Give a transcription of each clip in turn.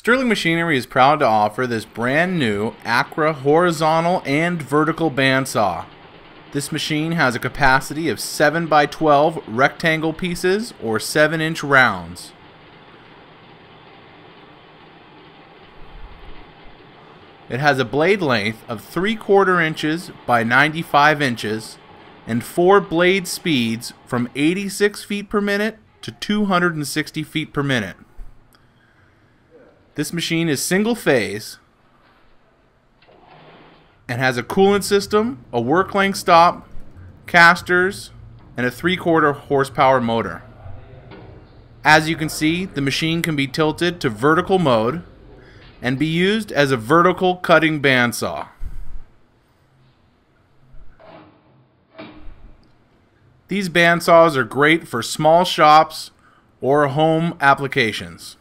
Sterling Machinery is proud to offer this brand new Acra horizontal and vertical bandsaw. This machine has a capacity of 7x12 rectangle pieces or 7-inch rounds. It has a blade length of 3/4 inches by 95 inches and 4 blade speeds from 86 feet per minute to 260 feet per minute. This machine is single phase and has a coolant system, a work length stop, casters, and a 3/4 horsepower motor. As you can see, the machine can be tilted to vertical mode and be used as a vertical cutting bandsaw. These bandsaws are great for small shops or home applications.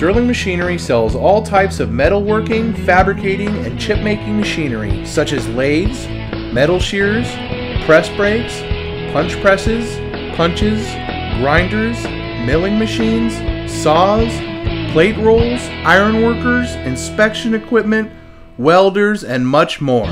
Sterling Machinery sells all types of metalworking, fabricating, and chip-making machinery, such as lathes, metal shears, press brakes, punch presses, punches, grinders, milling machines, saws, plate rolls, iron workers, inspection equipment, welders, and much more.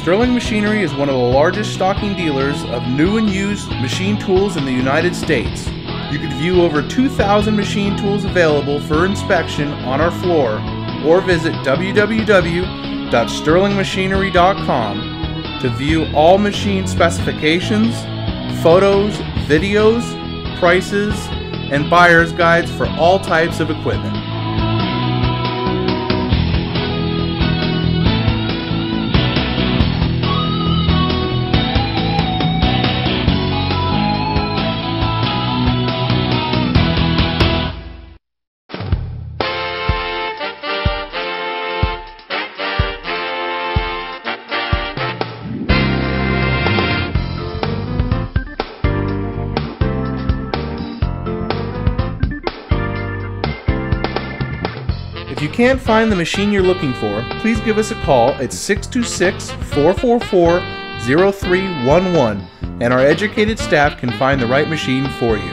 Sterling Machinery is one of the largest stocking dealers of new and used machine tools in the United States. You can view over 2,000 machine tools available for inspection on our floor or visit www.sterlingmachinery.com to view all machine specifications, photos, videos, prices, and buyer's guides for all types of equipment. If you can't find the machine you're looking for, please give us a call at 626-444-0311 and our educated staff can find the right machine for you.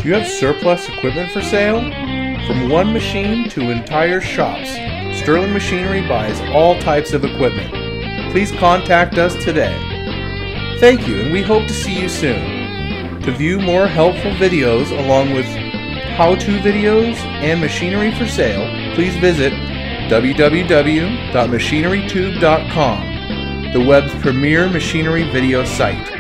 Do you have surplus equipment for sale? From one machine to entire shops, Sterling Machinery buys all types of equipment. Please contact us today. Thank you, and we hope to see you soon. To view more helpful videos along with how-to videos and machinery for sale, please visit www.machinerytube.com, the web's premier machinery video site.